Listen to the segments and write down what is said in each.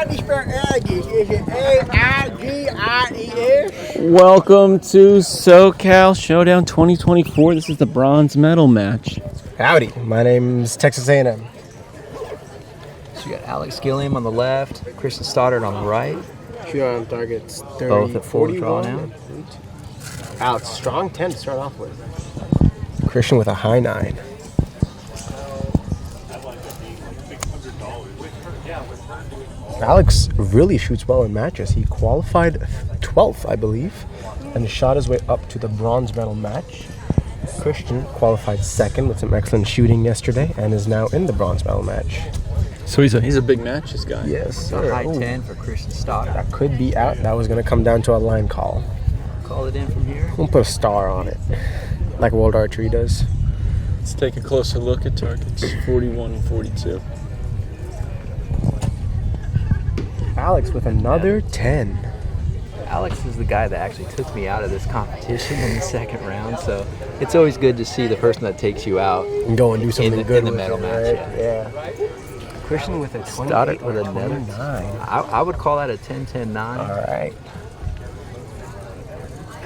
how do you spell Aggies? Is it A-I-G-I-E-S? Welcome to SoCal Showdown 2024. This is the bronze medal match. Howdy, my name's Texas A&M. So you got Gilliam on the left, Christian Stoddard on the right. Shoot on targets 30, Both at full draw 41. now. Alex, strong 10 to start off with. Christian with a high 9. Alex really shoots well in matches. He qualified 12th, I believe, and shot his way up to the bronze medal match. Christian qualified 2nd with some excellent shooting yesterday and is now in the bronze medal match. So he's a big match, this guy. Yes, A sir. high Ooh, 10 for Christian Stoddard. that could be out. That was going to come down to a line call. Call it in from here. We'll put a star on it, like World Archery does. Let's take a closer look at targets 41 and 42. Alex with another 10. Alex is the guy that actually took me out of this competition in the second round, so it's always good to see the person that takes you out And go and do something good in the with medal it, match. right? Yeah. Christian with a 28 Stoddard or with a 29. I would call that a 10-10-9. All right.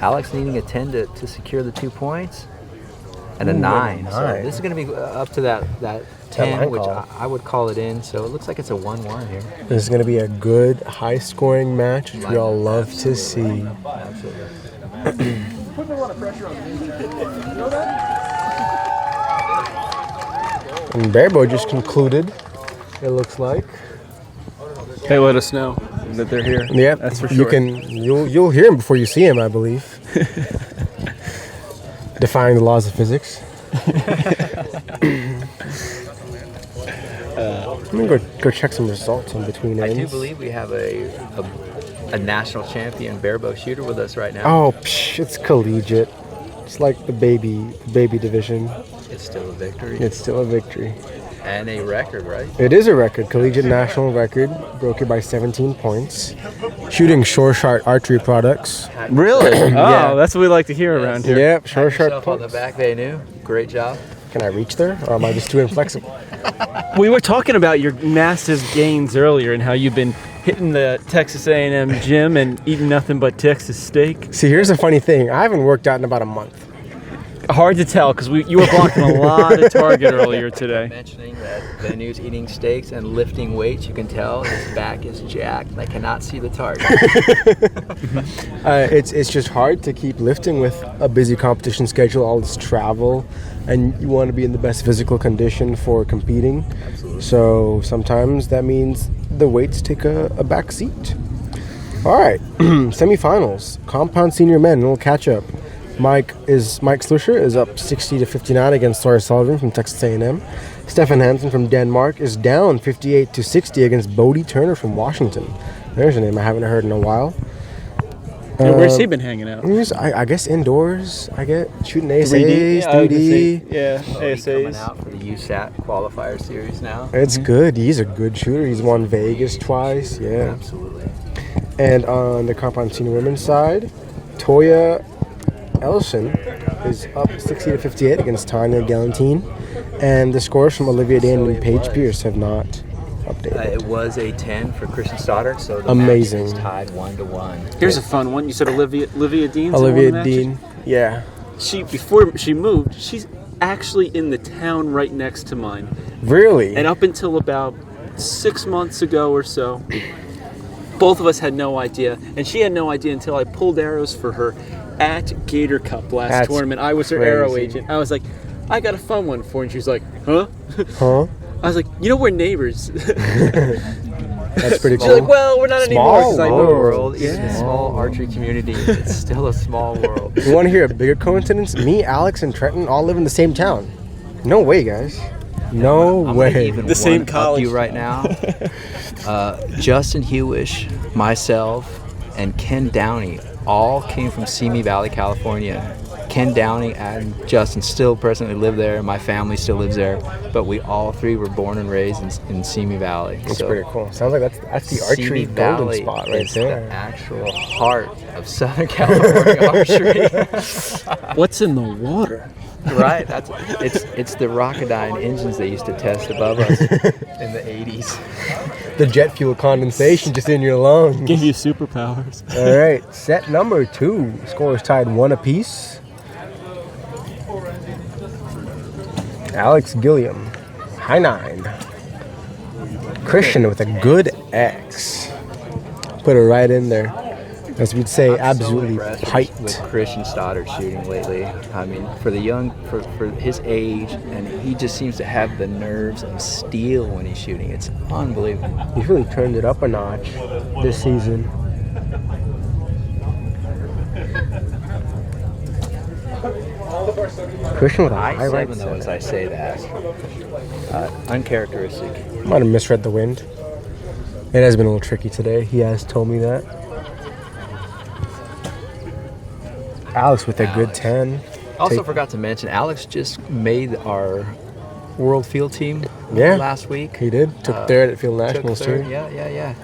Alex needing a 10 to secure the 2 points, and a Ooh, 9. and a So 9. this is going to be up to that 10, line which call. I would call it in. So it looks like it's a 1-1 here. This is going to be a good, high-scoring match, which we all love to see. Absolutely. And Barebow just concluded, it looks like. They let us know that they're here. Yeah, That's for You sure. you'll hear him before you see him, I believe. Defying the laws of physics. Let me go check some results in between I ends. do believe we have a national champion barebow shooter with us right now. Oh, it's collegiate. It's like the baby division. It's still a victory It's still a victory. and a record, right? It is a record, collegiate national record, broken by 17 points. Shooting short shot archery products. Really? Yeah. Oh, that's what we like to hear around here. Yep, Pat short shot yourself on the points. back, they knew. Great job. Can I reach there, or am I just too inflexible? We were talking about your massive gains earlier and how you've been hitting the Texas A&M gym and eating nothing but Texas steak. See, here's a funny thing. I haven't worked out in about a month. Hard to tell because you were blocking a lot of target earlier today. Mentioning that Venu's eating steaks and lifting weights, you can tell his back is jacked. I cannot see the target. It's just hard to keep lifting with a busy competition schedule, all this travel, and you want to be in the best physical condition for competing. Absolutely. So sometimes that means the weights take a back seat. All right, semifinals, compound senior men. We'll catch up. Mike Slusher is up 60-59 against Sawyer Sullivan from Texas A&M. Stefan Hansen from Denmark is down 58-60 against Bodie Turner from Washington. There's a name I haven't heard in a while. Yeah, where's he been hanging out? I guess indoors. I get shooting 3D? ASAs, Yeah, I was gonna 3D. say, yeah, Coming ASAs. out for the USAT qualifier series now. It's good. He's a good shooter. He's won Vegas twice. Yeah. Absolutely. And on the compound senior women's side, Toya Ellison is up 60-58 against Tanya Galantine, and the scores from Olivia Dane and Paige Pierce have not updated. It was a 10 for Christian Stoddard, so the Amazing. match is tied 1-1. Here's a fun one. You said Olivia Dean's Olivia in one of the Dean, yeah. matches? Before she moved, she's actually in the town right next to mine. Really? And up until about 6 months ago or so, both of us had no idea. And she had no idea until I pulled arrows for her at Gator Cup last That's tournament. I was her arrow crazy. agent. I was like, I got a fun one for her. And she was like, huh? Huh? I was like, we're neighbors. That's pretty She's cool. like, well, we're not Small anymore. She's like, Small world. world, even Yeah. a small archery community, it's still a small world. You want to hear a bigger coincidence? Me, Alex, and Trenton all live in the same town. No way, guys. No I'm way. gonna even The same one-up college. you right now. Justin Hewish, myself, and Ken Downey all came from Simi Valley, California. Ken Downey and Justin still presently live there. My family still lives there, but we all three were born and raised in Simi Valley. That's pretty cool. Sounds like that's the archery Simi golden Valley spot right is the there. actual heart of Southern California archery. what's in the water? Right, it's the Rocketdyne engines they used to test above us in the 80s. the jet fuel condensation just in your lungs. Give you superpowers. All right, set number 2. Scores tied 1 apiece. Alex Gilliam, high 9. Christian with a good X. Put it right in there. As we'd say, absolutely piped. With Christian Stoddard shooting lately. I mean, for his age, and he just seems to have the nerves of steel when he's shooting. It's unbelievable. He's really turned it up a notch this season. Christian with a high right I-7 though, as I say that. Uncharacteristic. Might have misread the wind. It has been a little tricky today. He has told me that. Alex with a good 10. Also forgot to mention, Alex just made our World Field Team last week. He did. Took third at Field Nationals too. Yeah.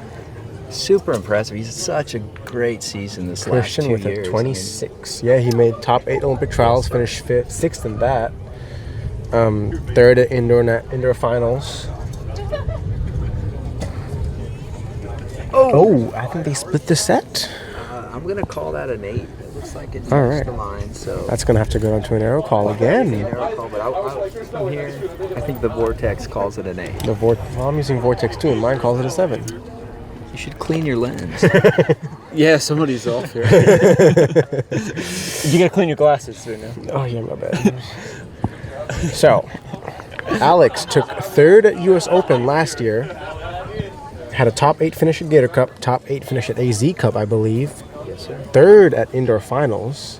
Super impressive. He's such a great season this Christian last 2 with years. a 26. Yeah, he made top 8 Olympic trials, finished 6th in that. Third at indoor finals. Oh, I think they split the set. I'm going to call that an 8. It looks like it's all right. The line, so that's going to have to go down to an arrow call again. From here, I think the Vortex calls it an 8. Well, I'm using Vortex too, and mine calls it a 7. You should clean your lens. Yeah, somebody's off here. You gotta clean your glasses right now. Oh yeah, my bad. So, Alex took 3rd at U.S. Open last year. Had a top 8 finish at Gator Cup, top 8 finish at AZ Cup, I believe. Yes, sir. 3rd at indoor finals,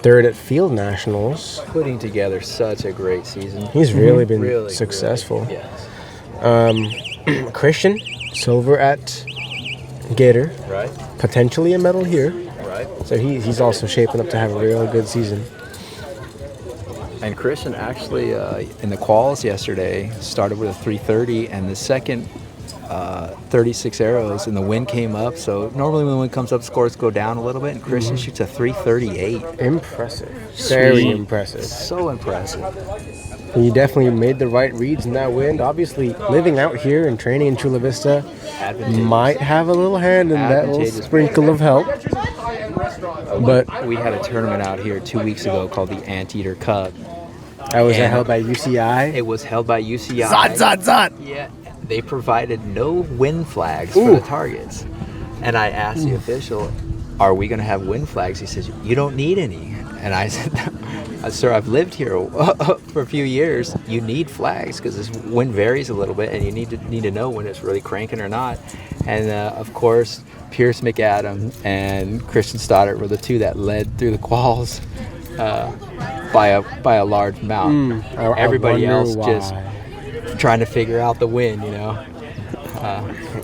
3rd at Field Nationals. Putting together such a great season. He's really been successful. Really, yes. Christian, silver at Gator. Right. Potentially a medal here. Right. So he's also shaping up to have a real good season. And Christian actually, in the quals yesterday, started with a 330, and the second 36 arrows, and the wind came up. So normally when the wind comes up, scores go down a little bit, and Christian shoots a 338. Impressive. Very impressive. So impressive. He definitely made the right reads in that wind. Obviously, living out here and training in Chula Vista might have a little hand in that little sprinkle of help. But we had a tournament out here 2 weeks ago called the Anteater Cup. That was held by UCI? It was held by UCI. Zot! Yeah. They provided no wind flags for the targets. And I asked the official, are we going to have wind flags? He says, you don't need any. And I said, sir, I've lived here for a few years. You need flags because this wind varies a little bit, and you need to know when it's really cranking or not. And of course, Pierce McAdam and Christian Stoddard were the two that led through the quals by a large amount. Everybody else just trying to figure out the wind, you know.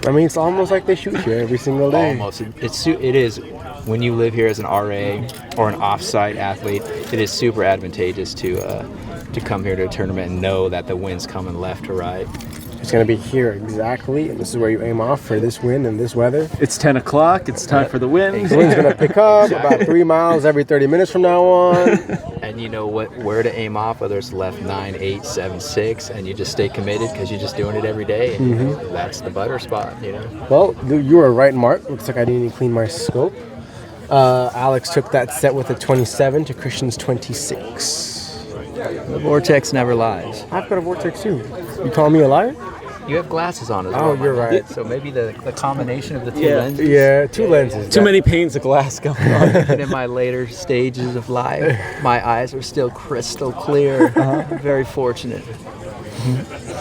I mean, it's almost like they shoot here every single day. Almost. It is. When you live here as an RA or an off-site athlete, it is super advantageous to come here to a tournament and know that the wind's coming left to right. It's going to be here exactly, and this is where you aim off for this wind and this weather. It's 10 o'clock. It's time for the wind. The wind's going to pick up about 3 miles every 30 minutes from now on. And you know where to aim off, whether it's left 9, 8, 7, 6, and you just stay committed because you're just doing it every day. And that's the butter spot, you know. Well, you were right, Mark. Looks like I didn't even clean my scope. Alex took that set with a 27 to Christian's 26. The Vortex never lies. I've got a Vortex too. You call me a liar? You have glasses on as well. Oh, you're right. So maybe the combination of the two lenses. Yeah, two lenses. Too many panes of glass going on. Even in my later stages of life, my eyes are still crystal clear. Very fortunate.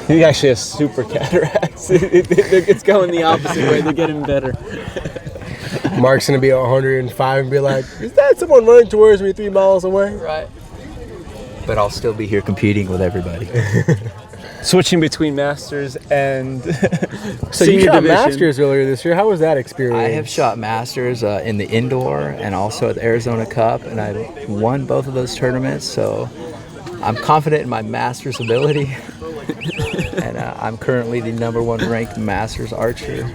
He actually has super cataracts. It's going the opposite way. They're getting better. Mark's going to be at 105 and be like, is that someone running towards me 3 miles away? Right. But I'll still be here competing with everybody. Switching between Masters and so you shot Masters earlier this year. How was that experience? I have shot Masters in the indoor and also at the Arizona Cup, and I won both of those tournaments. So I'm confident in my Masters ability, and I'm currently the #1 ranked Masters archer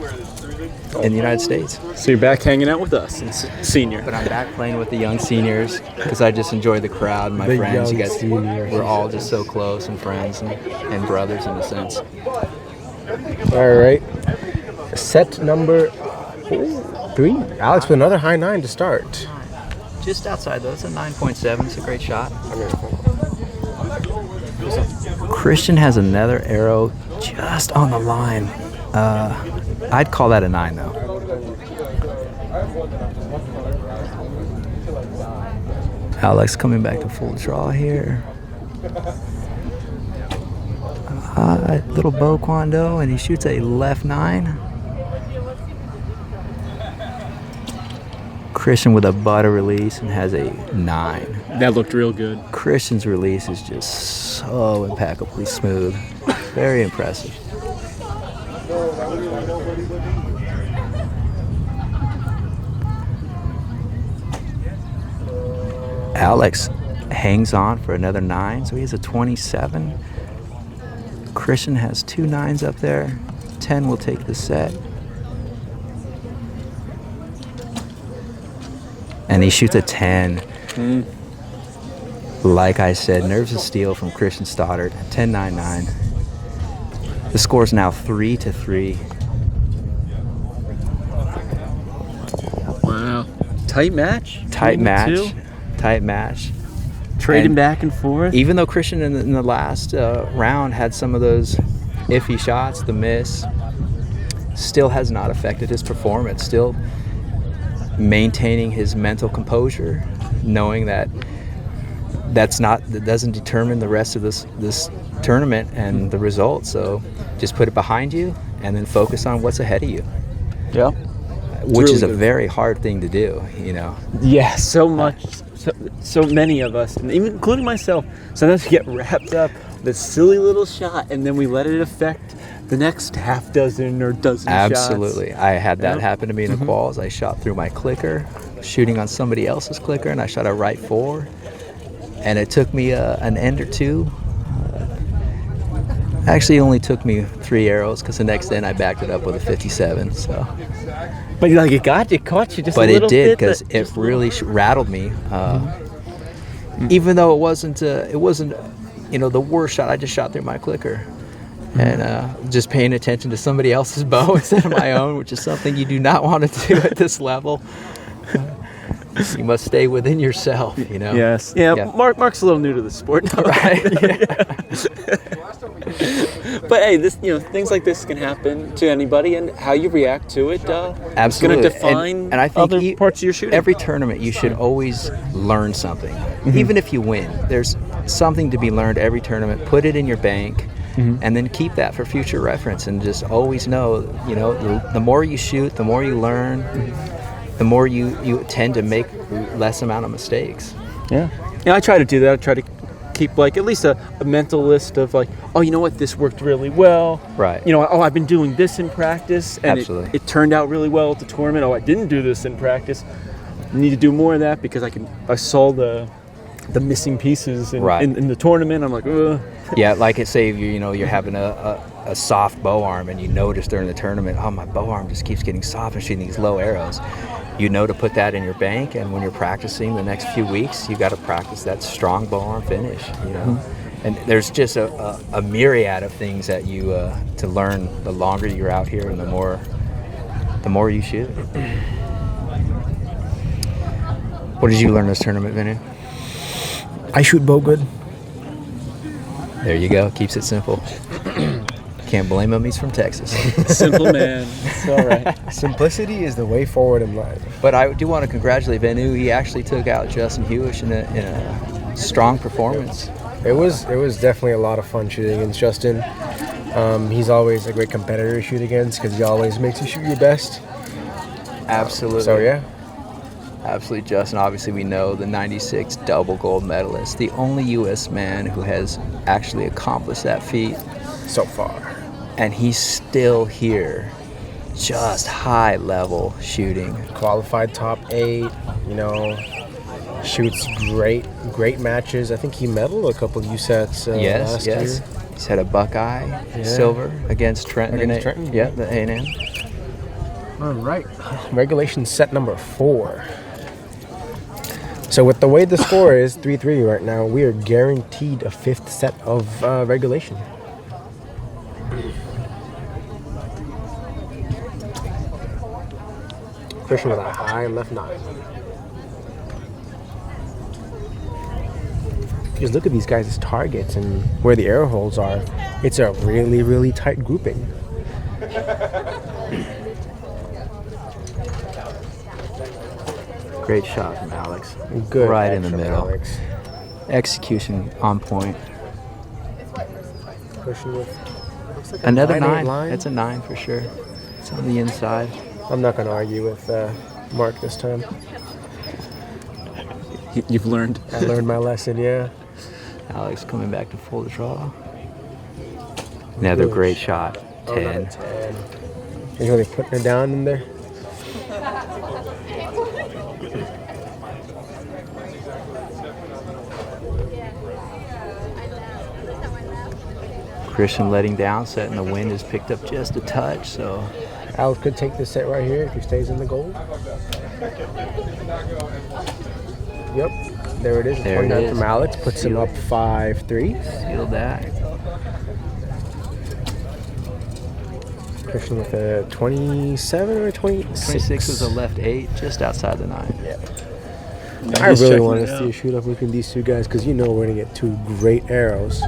in the United States. So you're back hanging out with us, senior. But I'm back playing with the young seniors because I just enjoy the crowd and my friends. You guys, we're all just so close and friends and brothers in a sense. All right. Set number 3. Alex with another high 9 to start. Just outside though, it's a 9.7. It's a great shot. Christian has another arrow just on the line. I'd call that a 9 though. Alex coming back to full draw here. Little bow quando, and he shoots a left 9. Christian with a butter release and has a 9. That looked real good. Christian's release is just so impeccably smooth. Very impressive. Alex hangs on for another 9, so he has a 27. Christian has 2 9s up there. 10 will take the set. And he shoots a 10. Like I said, nerves of steel from Christian Stoddard. 10-9-9. The score's now 3-3. Wow. Tight match? Tight match. 2. Tight match. Trading And back and forth. Even though Christian in the last round had some of those iffy shots, the miss, still has not affected his performance. Still maintaining his mental composure, knowing that that doesn't determine the rest of this tournament and the results. So just put it behind you and then focus on what's ahead of you. Yeah. Which really is a good. very hard thing to do, you know. Yeah, so much. So many of us, and even including myself, sometimes we get wrapped up in this silly little shot, and then we let it affect the next half dozen or dozen Absolutely. shots. I had that Yep. happen to me in the quals. I shot through my clicker, shooting on somebody else's clicker, and I shot a right 4. And it took me an end or 2. Actually, it only took me 3 arrows because the next end I backed it up with a 57. So, But like it caught you just but a little it did bit. because it really rattled me. Even though it wasn't the worst shot. I just shot through my clicker. And just paying attention to somebody else's bow instead of my own, which is something you do not want to do at this level. You must stay within yourself, you know. Yes. Yeah. Mark's a little new to the sport, Right. But hey, things like this can happen to anybody, and how you react to it Absolutely. is going to define and I think other parts of your shooting. Every tournament, you should always learn something. Even if you win, there's something to be learned every tournament. Put it in your bank, and then keep that for future reference. And just always know, the more you shoot, the more you learn, the more you tend to make less amount of mistakes. Yeah, I try to do that. I try to keep at least a mental list of oh, you know what, this worked really well. Right. I've been doing this in practice, and it turned out really well at the tournament. Oh, I didn't do this in practice. I need to do more of that because I saw the missing pieces in the tournament. I'm like, ugh. Yeah, like say you're having a soft bow arm and you notice during the tournament, oh, my bow arm just keeps getting soft and shooting these low arrows. You know to put that in your bank, and when you're practicing the next few weeks, you got to practice that strong bow arm finish. And there's just a myriad of things that you to learn the longer you're out here and the more you shoot. What did you learn this tournament, Vinny? I shoot bow good. There you go. Keeps it simple. Can't blame him. He's from Texas. Simple man. It's all right. Simplicity is the way forward in life. But I do want to congratulate Venu. He actually took out Justin Hewish in a strong performance. It was definitely a lot of fun shooting against Justin. He's always a great competitor to shoot against because he always makes you shoot your best. Absolutely. So yeah. Absolutely, Justin. Obviously, we know the 96 double gold medalist, the only U.S. man who has actually accomplished that feat so far. And he's still here, just high level shooting. Qualified top 8, shoots great matches. I think he medaled a couple USATs last year. He's had a Buckeye silver against Trenton. Yeah, the A&M. All right, regulation set number 4. So with the way the score is 3-3 right now, we are guaranteed a 5th set of regulation. Christian with a high left 9. Because look at these guys' targets and where the arrow holes are. It's a really, really tight grouping. Great shot from Alex. Good. Right in the middle. Alex. Execution on point. Christian with looks like a Another 9. 9. Line. It's a 9 for sure. It's on the inside. I'm not going to argue with Mark this time. You've learned. I learned my lesson, yeah. Alex coming back to full draw. Another great shot. 10. 10. You really putting her down in there? Christian letting down, setting the wind has picked up just a touch, so Alex could take this set right here if he stays in the goal. Yep, there it is. There it 29 is. from Alex puts him up 5-3. sealed that. Christian with a 27 or 26. 26 was a left 8, just outside the 9. Yeah. Yeah, I he's really checking want it to see out. a shoot off between these two guys because you know we're going to get 2 great arrows.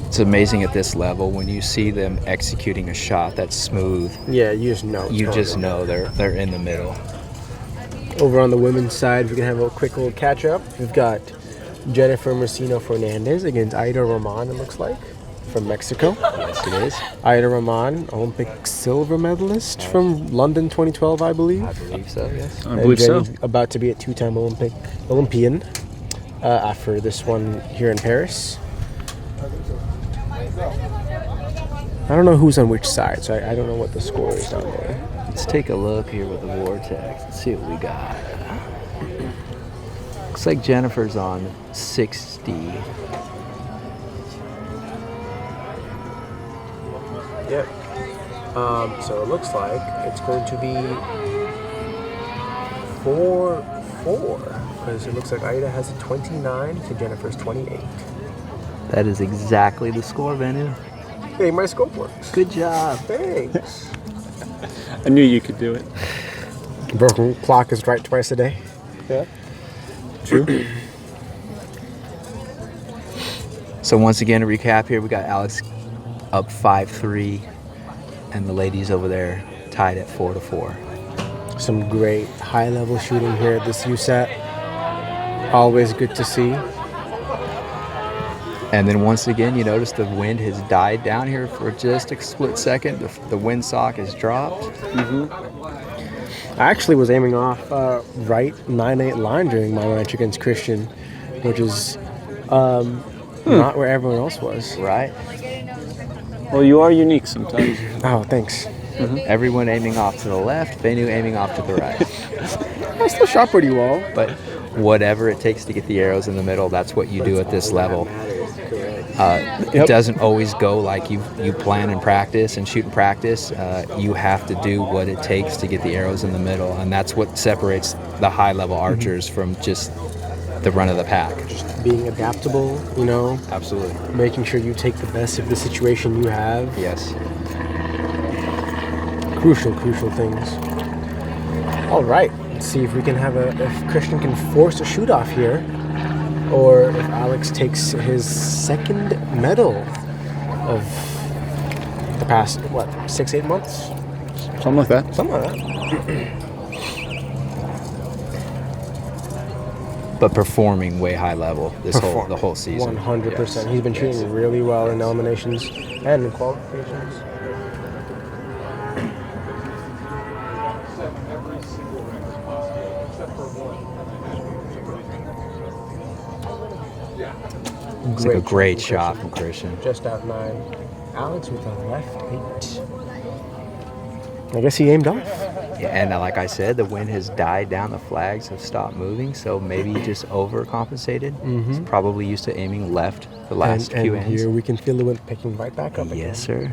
It's amazing at this level when you see them executing a shot that's smooth. Yeah, you just know. You just know they're in the middle. Over on the women's side, we're going to have a quick little catch up. We've got Jennifer Mercino Fernandez against Aida Roman, it looks like, from Mexico. Yes, it is. Aida Roman, Olympic silver medalist from London 2012, I believe. I believe so, yes. I believe so. Jenny's about to be a 2-time Olympian after this one here in Paris. I don't know who's on which side, so I don't know what the score is down there. Let's take a look here with the Vortex. Let's see what we got. Looks like Jennifer's on 60. Yep. So it looks like it's going to be 4-4 because it looks like Aida has a 29 to Jennifer's 28. That is exactly the score, Venu. Hey, my scope works. Good job. Thanks. I knew you could do it. Broken clock is right twice a day. Yeah. True. So once again, to recap here, we got Alex up 5-3, and the ladies over there tied at 4-4. Some great high-level shooting here at this USAT. Always good to see. And then once again, you notice the wind has died down here for just a split second. The windsock has dropped. I actually was aiming off right 9-8 line during my match against Christian, which is not where everyone else was. Right? Well, you are unique sometimes. Oh, thanks. Everyone aiming off to the left, Venu aiming off to the right. I still shot pretty well. But whatever it takes to get the arrows in the middle, that's what you do at this level. It doesn't always go like you plan in practice and shoot in practice. You have to do what it takes to get the arrows in the middle, and that's what separates the high-level archers from just the run of the pack. Just being adaptable, you know, Absolutely. making sure you take the best of the situation you have. Yes. Crucial things. All right, let's see if we can have if Christian can force a shoot off here, or if Alex takes his second medal of the past 6-8 months, Something like that. something like that. But performing way high level the whole season. 100%. Yes. He's been shooting really well in eliminations and in qualifications. It's like a great shot from Christian. Just out 9. Alex with a left 8. I guess he aimed off. Yeah, and like I said, the wind has died down. The flags have stopped moving, so maybe he just overcompensated. He's probably used to aiming left the last few and ends. here we can feel the wind picking right back up again. Yes, sir.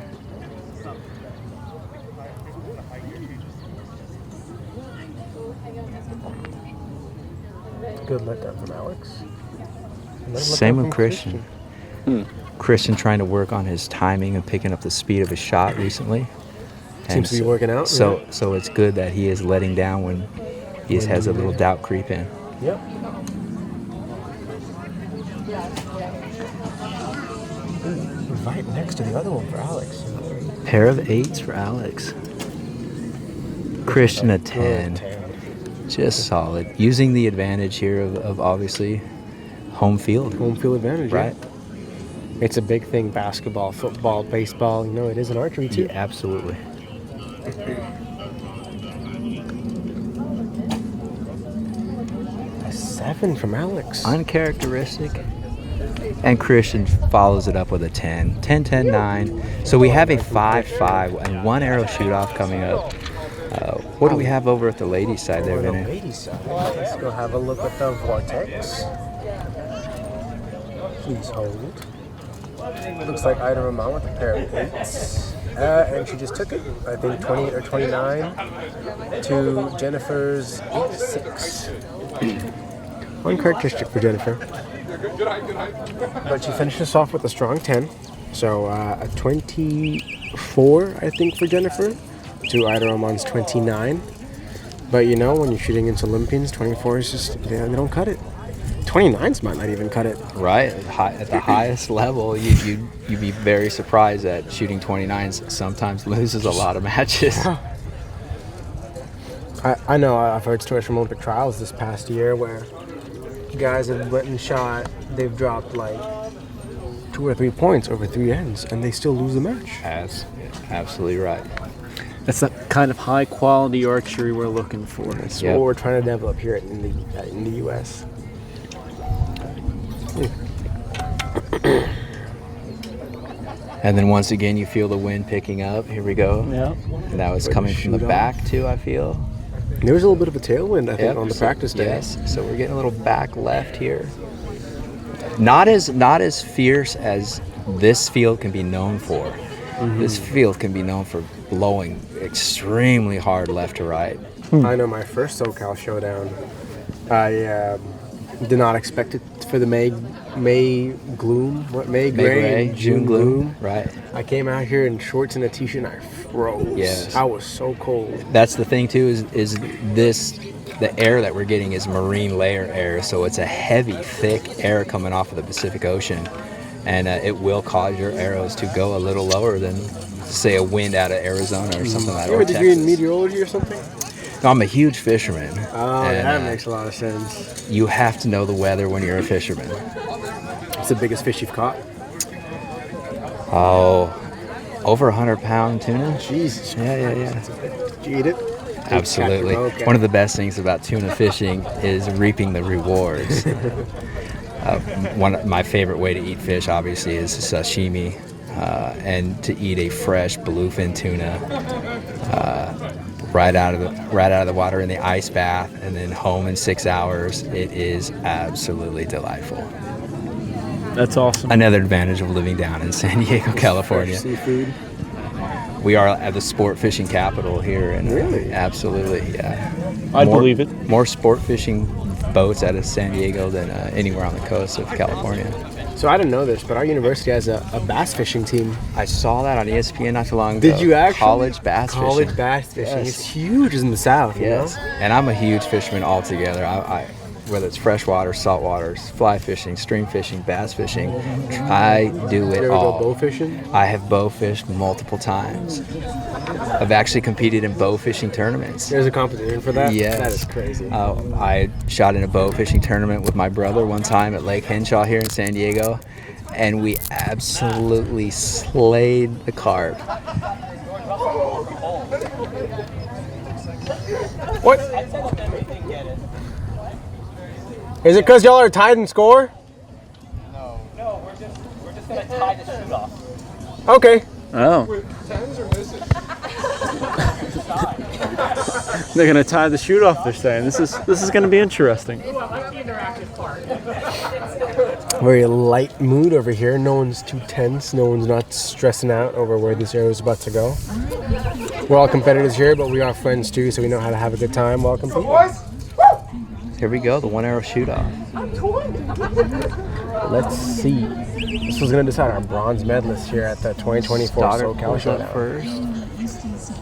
Good letdown from Alex. Another Same letdown with from Christian. Christian trying to work on his timing and picking up the speed of his shot recently. Seems to be working out. So it's good that he is letting down when he has a little doubt creep in. Yep. Right next to the other one for Alex. Pair of 8s for Alex. Christian a 10. Just solid. Using the advantage here of obviously home field. Home field advantage, right? Yeah. It's a big thing, basketball, football, baseball. You know, it is in archery too. Yeah, absolutely. A 7 from Alex. Uncharacteristic. And Christian follows it up with a 10. 10, 10, 9. So we have a 5-5 and 1 arrow shoot-off coming up. What do we have over at the ladies' side there, Vinny? Ladies' side. Let's go have a look at the vortex. Please hold. Looks like Ida Ramon with a pair of 8s. And she just took it, I think 28 or 29 to Jennifer's 8-6. Uncharacteristic for Jennifer. But she finishes off with a strong 10. So a 24, I think, for Jennifer to Ida Ramon's 29. But you know, when you're shooting into Olympians, 24 is just, they don't cut it. 29s might not even cut it. Right, at the highest level, you'd be very surprised that shooting 29s sometimes loses a lot of matches. I know, I've heard stories from Olympic trials this past year where guys have went and shot, they've dropped like 2 or 3 points over 3 ends, and they still lose the match. That's absolutely right. That's the kind of high quality archery we're looking for. That's what we're trying to develop here in the U.S. And then once again, you feel the wind picking up. Here we go. Yeah. And that was coming from the back too, I feel. There was a little bit of a tailwind, I think, on the practice day. Yes. So we're getting a little back left here. Not as fierce as this field can be known for. Mm-hmm. This field can be known for blowing extremely hard left to right. I know my first SoCal Showdown, I did not expect it for the May gray, June gloom. Right. I came out here in shorts and a t-shirt and I froze. Yes. I was so cold. That's the thing too, is the air that we're getting is marine layer air, so it's a heavy, thick air coming off of the Pacific Ocean, and it will cause your arrows to go a little lower than, say, a wind out of Arizona or something like that. You have a degree in meteorology or something? No, I'm a huge fisherman. Oh, and that makes a lot of sense. You have to know the weather when you're a fisherman. What's the biggest fish you've caught? Oh, over 100-pound tuna. Jesus. Yeah. Did you eat it? Absolutely. Okay. One of the best things about tuna fishing is reaping the rewards. My favorite way to eat fish, obviously, is sashimi, and to eat a fresh bluefin tuna right out of the water in the ice bath, and then home in 6 hours. It is absolutely delightful. That's awesome. Another advantage of living down in San Diego, California. Fresh seafood. We are at the sport fishing capital here, and really, absolutely, yeah. I believe it. More sport fishing boats out of San Diego than anywhere on the coast of California. So I didn't know this, but our university has a bass fishing team. I saw that on ESPN not too long ago. Did you actually? College bass fishing. College bass fishing. Yes. It's huge in the South. Yes. You know? And I'm a huge fisherman altogether. I whether it's freshwater, saltwater, fly fishing, stream fishing, bass fishing, I do it You ever all. go bow fishing? I have bow fished multiple times. I've actually competed in bow fishing tournaments. There's a competition for that? Yes. That is crazy. I shot in a bow fishing tournament with my brother one time at Lake Henshaw here in San Diego, and we absolutely slayed the carp. What? Is it because y'all are tied in score? No, we're just gonna tie the shoot off. Okay. Oh. They're gonna tie the shoot off. They're saying this is gonna be interesting. Very light mood over here. No one's too tense. No one's not stressing out over where this arrow is about to go. We're all competitors here, but we are friends too, so we know how to have a good time while competing. Here we go, the one arrow shoot off. Let's see. This was going to decide our bronze medalist here at the 2024 Stoddard SoCal pulls up Showdown. first.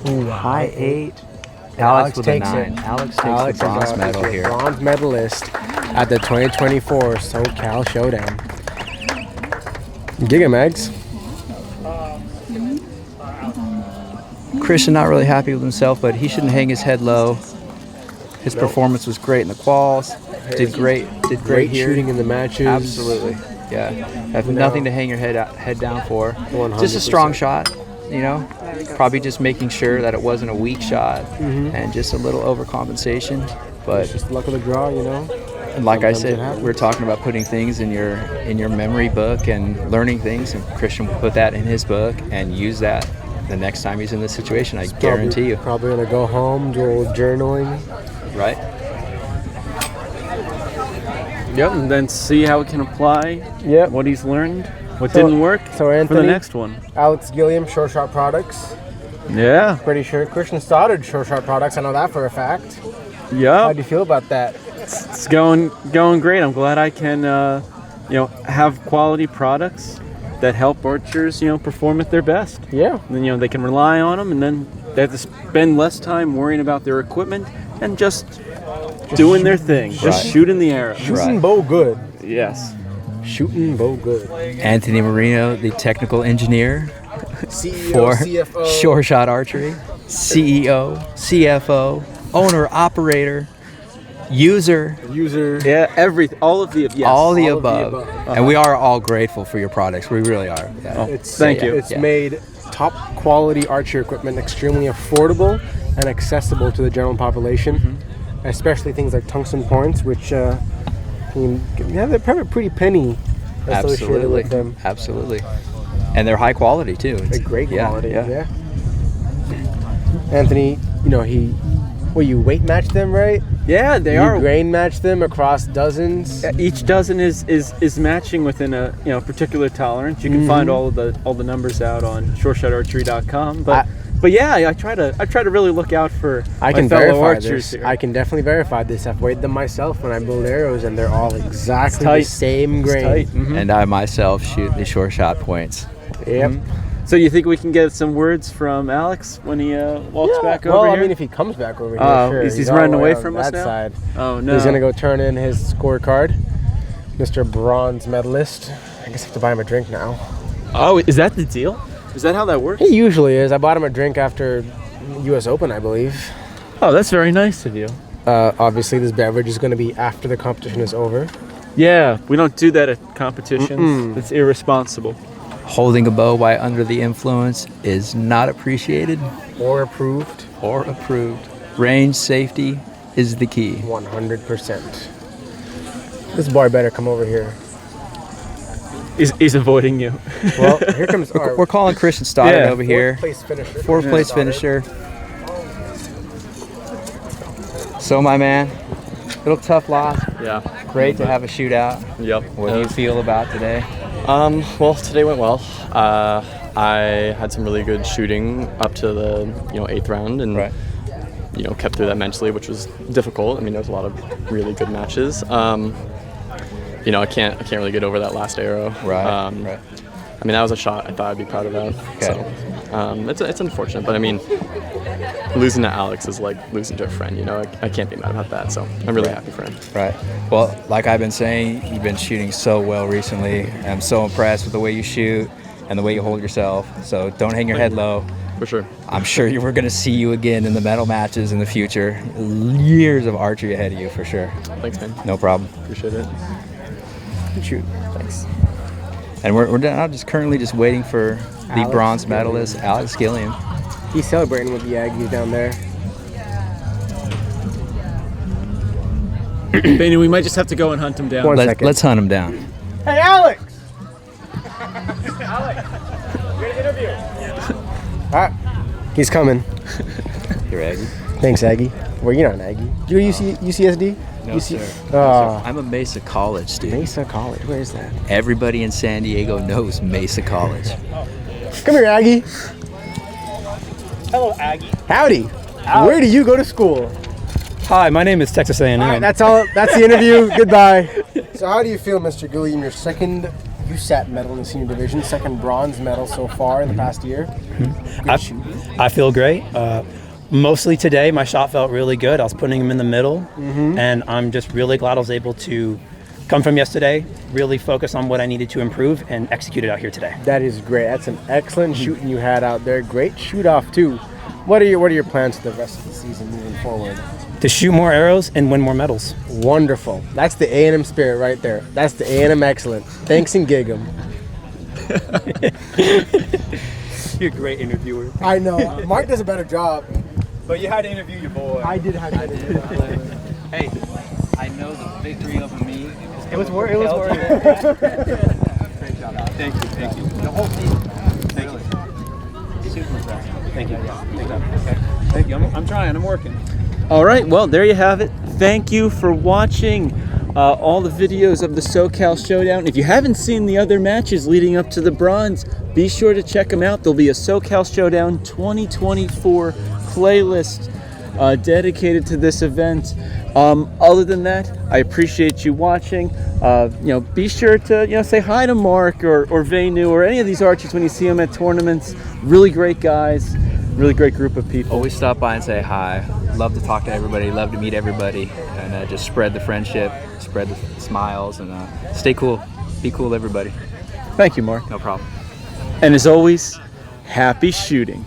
Ooh, High 8. Alex with a takes 9. it. Alex takes Alex the bronze is medal our here. bronze medalist at the 2024 SoCal Showdown. Giga Mags. Christian not really happy with himself, but he shouldn't hang his head low. His performance was great in the quals. Did great Great here. shooting in the matches. Absolutely. Yeah. Have nothing to hang your head down for. 100%. Just a strong shot, you know. Probably just making sure that it wasn't a weak shot and just a little overcompensation. But It's just luck of the draw, you know. and like I Sometimes it said, happens. we're talking about putting things in your memory book and learning things, and Christian will put that in his book and use that the next time he's in this situation. I guarantee you. Probably gonna go home, do a little journaling. Right? Yep, and then see how it can apply. Yep. What he's learned, what So- didn't work so for the Anthony- next one. Alex Gilliam, Short Shot Products. Yeah. Pretty sure Christian Stoddard, Short Shot Products. I know that for a fact. How Yeah. do you feel about that? It's going great. I'm glad I can, have quality products that help archers, perform at their best. Yeah. And then, they can rely on them, and then they have to spend less time worrying about their equipment and just doing their thing, just Right. shooting the arrow. Shooting bow good. Yes. Shooting bow good. Anthony Marino, the technical engineer CEO, for CFO. Sure Shot Archery, CEO, CFO, owner, operator, user, User. Yeah, all of the, yes. all the all of the above. above. And we are all grateful for your products. We really are. Yeah. Oh, It's, thank you. It's Yeah. made top quality archery equipment extremely affordable and accessible to the general population, especially things like tungsten points, which they're probably pretty penny associated Absolutely. with them. Absolutely. And they're high quality too. They're great Yeah, quality. yeah. Yeah. Anthony, you weight match them, right? Yeah, they You are. grain match them across dozens. Each dozen is matching within a particular tolerance. You can find all the numbers out on shoreshotarchery.com. But yeah, I try to really look out for I my can fellow verify archers this. here. I can definitely verify this. I've weighed them myself when I build arrows, and they're all exactly the tight. same It's grain. tight. And I myself shoot the Sure Shot points. Yep. So you think we can get some words from Alex when he walks back over well, here? I mean, if he comes back over here, Oh, sure. he's all running the away way on from us that now? side. Oh no! He's gonna go turn in his scorecard, Mr. Bronze Medalist. I guess I have to buy him a drink now. Oh, is that the deal? Is that how that works? He usually is. I bought him a drink after U.S. Open, I believe. Oh, that's very nice of you. Obviously, this beverage is going to be after the competition is over. Yeah, we don't do that at competitions. It's irresponsible. Holding a bow while under the influence is not appreciated Or approved. or approved. Range safety is the key. 100%. This boy better come over here. He's avoiding you. Well, here comes our We're calling Christian Stoddard Yeah. over here. fourth place finisher. Fourth place finisher. So my man, little tough loss. Yeah. Great to have a shootout. Yep. What do you feel about today? Well, today went well. I had some really good shooting up to the 8th round, and Right. kept through that mentally, which was difficult. I mean, there was a lot of really good matches. I can't really get over that last arrow. Right. Right. I mean, that was a shot I thought I'd be proud of that. Okay. So it's unfortunate, but I mean, losing to Alex is like losing to a friend. I can't be mad about that. So I'm really happy for him. Right. Well, like I've been saying, you've been shooting so well recently. I'm so impressed with the way you shoot and the way you hold yourself. So don't hang your head low. For sure. I'm sure we're going to see you again in the medal matches in the future. Years of archery ahead of you for sure. Thanks, man. No problem. Appreciate it. Good shoot. Thanks. And we're now just currently just waiting for the Alex bronze Gilliam. medalist, Alex Gilliam. He's celebrating with the Aggies down there. Benny, we might just have to go and hunt him down. One second. Let's hunt him down. Hey, Alex! All right. He's coming. Here, Aggie. Thanks, Aggie. Well, you're not an Aggie. You go UCSD? No, sir. Oh, I'm a Mesa College student. Mesa College. Where is that? Everybody in San Diego knows Mesa College. Come here, Aggie. Hello, Aggie. Howdy. Where do you go to school? Hi, my name is Texas A&M. All right, that's all. That's the interview. Goodbye. So how do you feel, Mr. Gilliam? Your second USAT medal in the senior division, second bronze medal so far in the past year. I feel great. Mostly today, my shot felt really good. I was putting them in the middle, and I'm just really glad I was able to come from yesterday, really focus on what I needed to improve, and execute it out here today. That is great. That's an excellent shooting you had out there. Great shoot off too. What are your plans for the rest of the season moving forward? To shoot more arrows and win more medals. Wonderful. That's the A&M spirit right there. That's the A&M excellence. Thanks and gig 'em. You're a great interviewer. I know. Mark does a better job. But you had to interview your boy. I did have to interview my boy. Hey, I know the victory over me. It was worth it. Thank you. The whole team. Thank you. Super impressive. Thank you. Thank you. I'm trying. I'm working. All right. Well, there you have it. Thank you for watching all the videos of the SoCal Showdown. If you haven't seen the other matches leading up to the bronze, be sure to check them out. There'll be a SoCal Showdown 2024 playlist dedicated to this event. Other than that, I appreciate you watching. Be sure to say hi to Mark or Venu or any of these archers when you see them at tournaments. Really great guys, really great group of people. Always stop by and say hi. Love to talk to everybody, love to meet everybody, and just spread the friendship, spread the smiles, and stay cool. Be cool, everybody. Thank you, Mark. No problem. And as always, happy shooting.